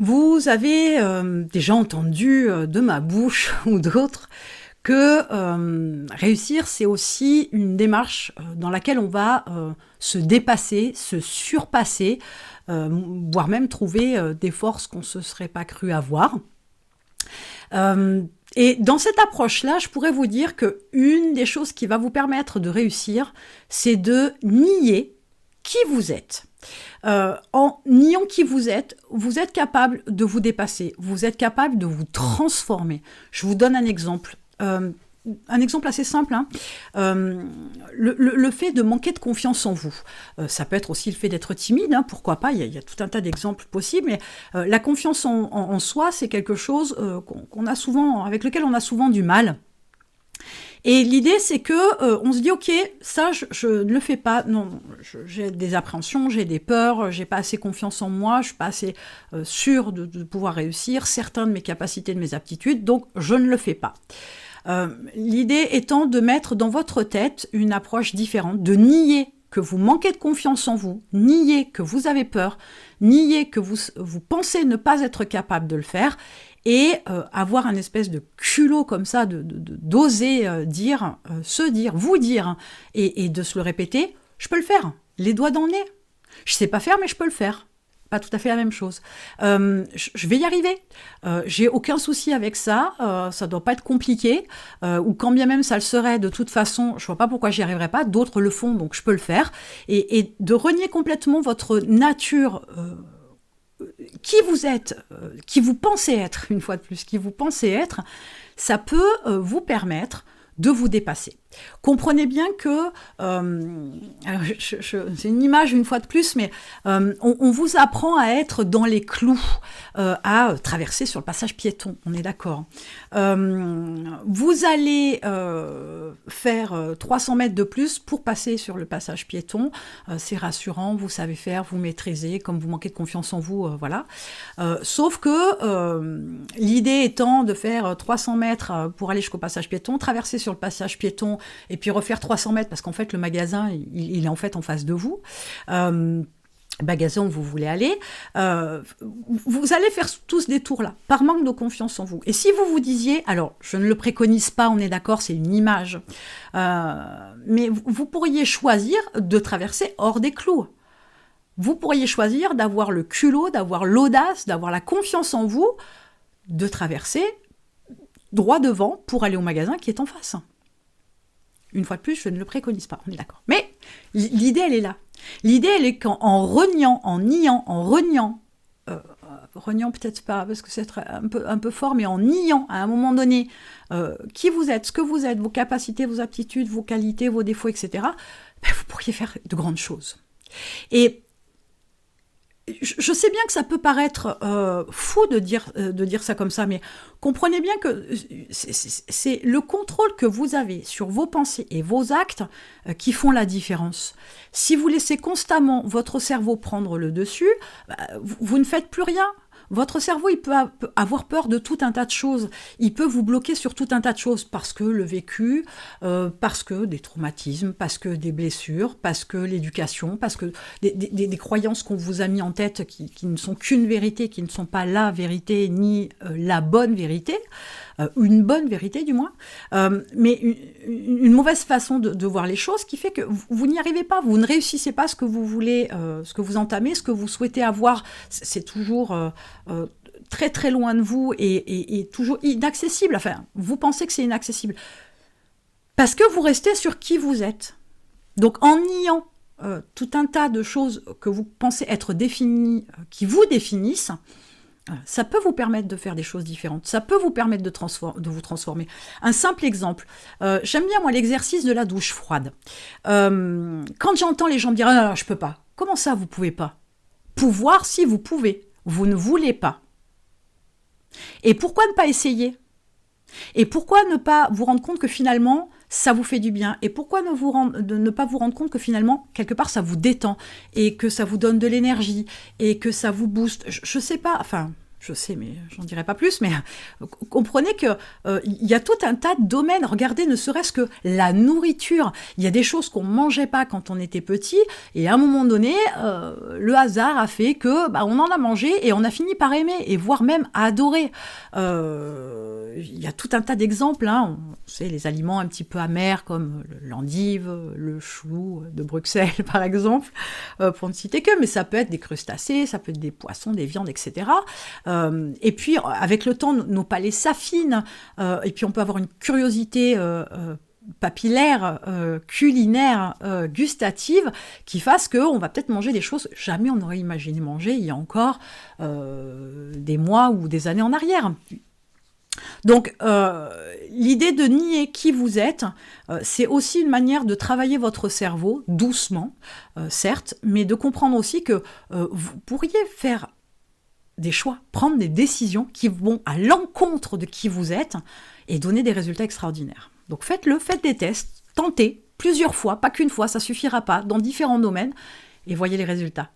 Vous avez déjà entendu de ma bouche ou d'autres que réussir, c'est aussi une démarche dans laquelle on va se dépasser, se surpasser, voire même trouver des forces qu'on ne se serait pas cru avoir. Et dans cette approche-là, je pourrais vous dire qu'une des choses qui va vous permettre de réussir, c'est de nier qui vous êtes. En niant qui vous êtes capable de vous dépasser, vous êtes capable de vous transformer. Je vous donne un exemple. Un exemple assez simple, hein. Le fait de manquer de confiance en vous. Ça peut être aussi le fait d'être timide, hein, pourquoi pas, il y a tout un tas d'exemples possibles, mais la confiance en soi, c'est quelque chose qu'on a souvent, avec lequel on a souvent du mal. Et l'idée, c'est que on se dit, ok, ça, je ne le fais pas. Non, j'ai des appréhensions, j'ai des peurs, j'ai pas assez confiance en moi, je suis pas assez sûre de pouvoir réussir certaines de mes capacités, de mes aptitudes, donc je ne le fais pas. L'idée étant de mettre dans votre tête une approche différente, de nier que vous manquez de confiance en vous, nier que vous avez peur, nier que vous pensez ne pas être capable de le faire, et avoir un espèce de culot comme ça, d'oser vous dire, et de se le répéter, je peux le faire, les doigts dans le nez. Je sais pas faire, mais je peux le faire. Pas tout à fait la même chose. Je vais y arriver. J'ai aucun souci avec ça. Ça doit pas être compliqué. Ou quand bien même ça le serait, de toute façon, je vois pas pourquoi j'y arriverais pas. D'autres le font, donc je peux le faire. Et de renier complètement votre nature, qui vous êtes, qui vous pensez être, une fois de plus, qui vous pensez être, ça peut vous permettre de vous dépasser. Comprenez bien que, c'est une image une fois de plus, mais on vous apprend à être dans les clous, à traverser sur le passage piéton, on est d'accord. Vous allez faire 300 mètres de plus pour passer sur le passage piéton, c'est rassurant, vous savez faire, vous maîtrisez, comme vous manquez de confiance en vous, voilà. Sauf que l'idée étant de faire 300 mètres pour aller jusqu'au passage piéton, traverser sur le passage piéton, et puis refaire 300 mètres, parce qu'en fait, le magasin, il est en fait en face de vous. Magasin où vous voulez aller, vous allez faire tout ce détour-là, par manque de confiance en vous. Et si vous vous disiez, alors, je ne le préconise pas, on est d'accord, c'est une image, mais vous pourriez choisir de traverser hors des clous. Vous pourriez choisir d'avoir le culot, d'avoir l'audace, d'avoir la confiance en vous, de traverser droit devant pour aller au magasin qui est en face. Une fois de plus, je ne le préconise pas, on est d'accord. Mais l'idée, elle est là. L'idée, elle est qu'en reniant, en niant, reniant peut-être pas, parce que c'est un peu fort, mais en niant, à un moment donné, qui vous êtes, ce que vous êtes, vos capacités, vos aptitudes, vos qualités, vos défauts, etc., vous pourriez faire de grandes choses. Et je sais bien que ça peut paraître fou de dire ça comme ça, mais comprenez bien que c'est le contrôle que vous avez sur vos pensées et vos actes qui font la différence. Si vous laissez constamment votre cerveau prendre le dessus, vous ne faites plus rien. Votre cerveau, il peut avoir peur de tout un tas de choses. Il peut vous bloquer sur tout un tas de choses parce que le vécu, parce que des traumatismes, parce que des blessures, parce que l'éducation, parce que des croyances qu'on vous a mis en tête qui ne sont qu'une vérité, qui ne sont pas la vérité ni la bonne vérité, une bonne vérité du moins, mais une mauvaise façon de voir les choses qui fait que vous n'y arrivez pas, vous ne réussissez pas ce que vous voulez, ce que vous entamez, ce que vous souhaitez avoir, c'est toujours très très loin de vous et toujours inaccessible, enfin, vous pensez que c'est inaccessible, parce que vous restez sur qui vous êtes. Donc en niant tout un tas de choses que vous pensez être définies, qui vous définissent, ça peut vous permettre de faire des choses différentes, ça peut vous permettre de vous transformer. Un simple exemple, j'aime bien moi l'exercice de la douche froide. Quand j'entends les gens me dire « Ah non, je peux pas », comment ça vous pouvez pas ? Pouvoir si vous pouvez, vous ne voulez pas. Et pourquoi ne pas essayer ? Et pourquoi ne pas vous rendre compte que finalement, ça vous fait du bien ? Et pourquoi ne pas vous rendre compte que finalement, quelque part, ça vous détend et que ça vous donne de l'énergie et que ça vous booste ? Je sais pas, enfin, Je sais, mais j'en dirai pas plus, mais comprenez que il y a tout un tas de domaines. Regardez, ne serait-ce que la nourriture. Il y a des choses qu'on mangeait pas quand on était petit, et à un moment donné, le hasard a fait que on en a mangé et on a fini par aimer, et voire même adorer. Il y a tout un tas d'exemples. On sait, les aliments un petit peu amers comme l'endive, le chou de Bruxelles, par exemple, pour ne citer que, mais ça peut être des crustacés, ça peut être des poissons, des viandes, etc. Et puis, avec le temps, nos palais s'affinent, et puis on peut avoir une curiosité papillaire, culinaire, gustative, qui fasse qu'on va peut-être manger des choses que jamais on n'aurait imaginé manger il y a encore des mois ou des années en arrière. Donc, l'idée de nier qui vous êtes, c'est aussi une manière de travailler votre cerveau, doucement, certes, mais de comprendre aussi que vous pourriez faire des choix, prendre des décisions qui vont à l'encontre de qui vous êtes et donner des résultats extraordinaires. Donc faites-le, faites des tests, tentez plusieurs fois, pas qu'une fois, ça suffira pas, dans différents domaines, et voyez les résultats.